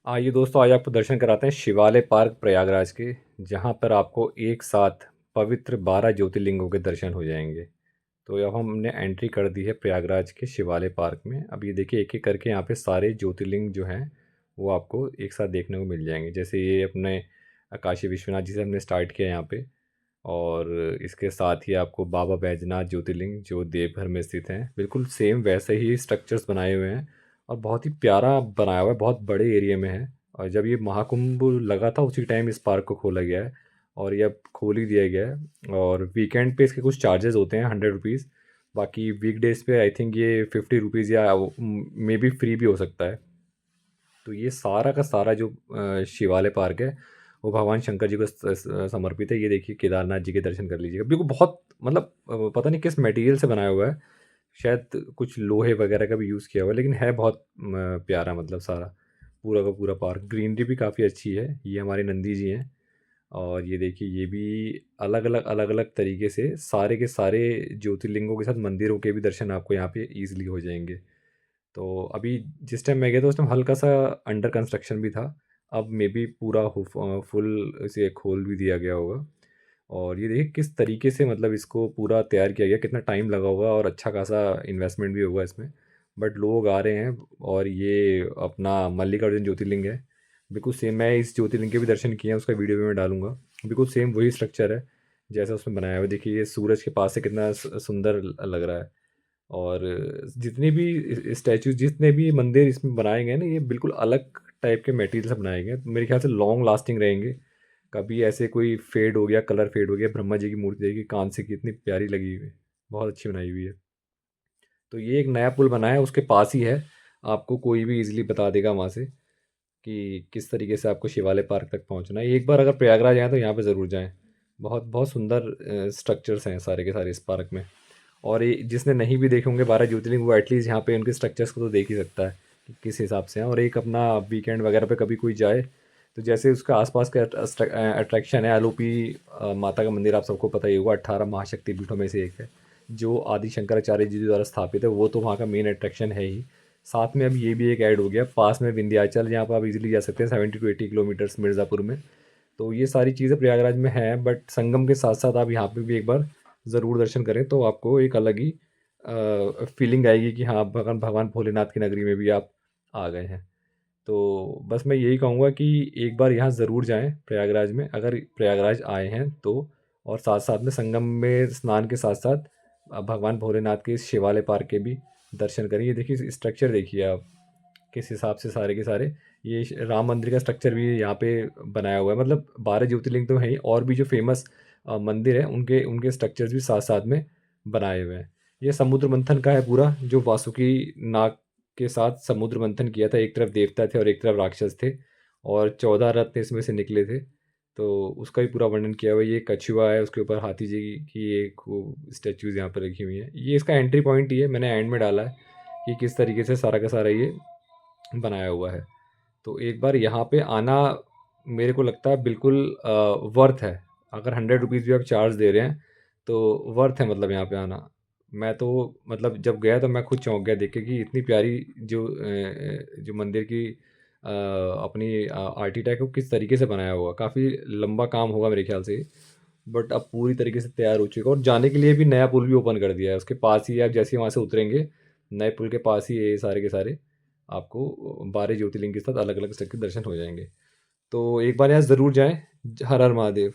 आइए दोस्तों, आज आपको दर्शन कराते हैं शिवालय पार्क प्रयागराज के, जहाँ पर आपको एक साथ पवित्र 12 ज्योतिर्लिंगों के दर्शन हो जाएंगे। तो अब हमने एंट्री कर दी है प्रयागराज के शिवालय पार्क में। अब ये देखिए, एक एक करके यहाँ पे सारे ज्योतिर्लिंग जो हैं वो आपको एक साथ देखने को मिल जाएंगे। जैसे ये अपने काशी विश्वनाथ जी से हमने स्टार्ट किया यहाँ पे, और इसके साथ ही आपको बाबा बैजनाथ ज्योतिर्लिंग जो देवघर में स्थित हैं, बिल्कुल सेम वैसे ही स्ट्रक्चर्स बनाए हुए हैं और बहुत ही प्यारा बनाया हुआ है, बहुत बड़े एरिया में है। और जब ये महाकुंभ लगा था उसी टाइम इस पार्क को खोला गया है, और ये अब खोल ही दिया गया है। और वीकेंड पे इसके कुछ चार्जेस होते हैं, 100 रुपीज़। बाकी वीकडेज़ पे आई थिंक ये 50 रुपीज़ या मे बी फ्री भी हो सकता है। तो ये सारा का सारा जो शिवालय पार्क है वो भगवान शंकर जी को समर्पित है। ये देखिए, केदारनाथ जी के दर्शन कर लीजिएगा। बिल्कुल बहुत मतलब पता नहीं किस मटेरियल से बनाया हुआ है, शायद कुछ लोहे वगैरह का भी यूज़ किया हुआ है, लेकिन है बहुत प्यारा। मतलब सारा पूरा का पूरा पार्क, ग्रीनरी भी काफ़ी अच्छी है। ये हमारे नंदी जी हैं, और ये देखिए ये भी अलग अलग तरीके से सारे के सारे ज्योतिर्लिंगों के साथ मंदिरों के भी दर्शन आपको यहाँ पे ईजिली हो जाएंगे। तो अभी जिस टाइम मैं गया था उस टाइम हल्का-सा अंडर कंस्ट्रक्शन भी था। अब मे बी पूरा फुल इसे खोल भी दिया गया होगा। और ये देखिए किस तरीके से मतलब इसको पूरा तैयार किया गया, कितना टाइम लगा होगा और अच्छा खासा इन्वेस्टमेंट भी होगा इसमें। बट लोग आ रहे हैं, और ये अपना मल्लिकार्जुन ज्योतिर्लिंग है। बिल्कुल सेम, मैं इस ज्योतिर्लिंग के भी दर्शन किए हैं, उसका वीडियो भी मैं डालूँगा। बिल्कुल सेम वही स्ट्रक्चर है जैसा उसमें बनाया हुआ है। देखिए ये सूरज के पास से कितना सुंदर लग रहा है। और जितने भी स्टैचूज़, जितने भी मंदिर इसमें बनाए गए हैं ना, ये बिल्कुल अलग टाइप के मटेरियल से बनाए गए हैं। तो मेरे ख्याल से लॉन्ग लास्टिंग रहेंगे। कभी ऐसे कोई फेड हो गया, कलर फेड हो गया। ब्रह्मा जी की मूर्ति देखिए कांस्य की, इतनी प्यारी लगी हुई है, बहुत अच्छी बनाई हुई है। तो ये एक नया पुल बना है, उसके पास ही है। आपको कोई भी इजीली बता देगा वहाँ से कि किस तरीके से आपको शिवालय पार्क तक पहुँचना है। एक बार अगर प्रयागराज आएँ तो यहाँ पे ज़रूर जाएँ। बहुत बहुत सुंदर स्ट्रक्चर्स हैं सारे के सारे इस पार्क में। और ये जिसने नहीं भी देखे होंगे 12 ज्योतिर्लिंग, वो एटलीस्ट यहाँ पे उनके स्ट्रक्चर्स को तो देख ही सकता है कि किस हिसाब से हैं। और एक अपना वीकेंड वगैरह पे कभी कोई जाए तो जैसे उसका आसपास का अट्रैक्शन है आलोपी माता का मंदिर, आप सबको पता ही होगा, 18 महाशक्ति पीठों में से एक है, जो आदि शंकराचार्य जी द्वारा स्थापित है। वो तो वहाँ का मेन अट्रैक्शन है ही। साथ में अब ये भी एक ऐड हो गया पास में विंध्याचल, जहाँ पर आप इजीली जा सकते हैं 70 to 80 किलोमीटर्स मिर्ज़ापुर में। तो ये सारी चीज़ें प्रयागराज में हैं, बट संगम के साथ साथ आप यहाँ पे भी एक बार ज़रूर दर्शन करें तो आपको एक अलग ही फीलिंग आएगी कि हाँ, भगवान भगवान भोलेनाथ की नगरी में भी आप आ गए हैं। तो बस मैं यही कहूँगा कि एक बार यहाँ ज़रूर जाएँ प्रयागराज में, अगर प्रयागराज आए हैं तो। और साथ साथ में संगम में स्नान के साथ साथ भगवान भोलेनाथ के इस शिवालय पार्क के भी दर्शन करें। ये देखिए स्ट्रक्चर देखिए आप, किस हिसाब से सारे के सारे। ये राम मंदिर का स्ट्रक्चर भी यहाँ पे बनाया हुआ है। मतलब 12 ज्योतिर्लिंग तो हैं ही, और भी जो फेमस मंदिर हैं उनके उनके स्ट्रक्चर्स भी साथ साथ में बनाए हुए हैं। ये समुद्र मंथन का है पूरा, जो वासुकी नाग के साथ समुद्र मंथन किया था। एक तरफ देवता थे और एक तरफ राक्षस थे, और 14 रत्न इसमें से निकले थे। तो उसका भी पूरा वर्णन किया हुआ है। ये कछुआ है, उसके ऊपर हाथी जी की एक स्टैचूज़ यहाँ पर रखी हुई हैं। ये इसका एंट्री पॉइंट ही है, मैंने एंड में डाला है कि किस तरीके से सारा का सारा ये बनाया हुआ है। तो एक बार यहाँ पे आना मेरे को लगता है बिल्कुल वर्थ है। अगर 100 रुपीज़ भी आप चार्ज दे रहे हैं तो वर्थ है, मतलब यहाँ पे आना। मैं तो मतलब जब गया तो मैं खुद चौंक गया देख के कि इतनी प्यारी जो मंदिर की अपनी आर्किटेक्ट को किस तरीके से बनाया हुआ। काफ़ी लंबा काम होगा मेरे ख्याल से, बट अब पूरी तरीके से तैयार हो चुका है। और जाने के लिए भी नया पुल भी ओपन कर दिया है, उसके पास ही आप जैसे ही वहाँ से उतरेंगे, नए पुल के पास ही ये सारे के सारे आपको 12 ज्योतिर्लिंग के साथ अलग अलग स्टेट के दर्शन हो जाएंगे। तो एक बार यहाँ ज़रूर जाएं। हर हर महादेव।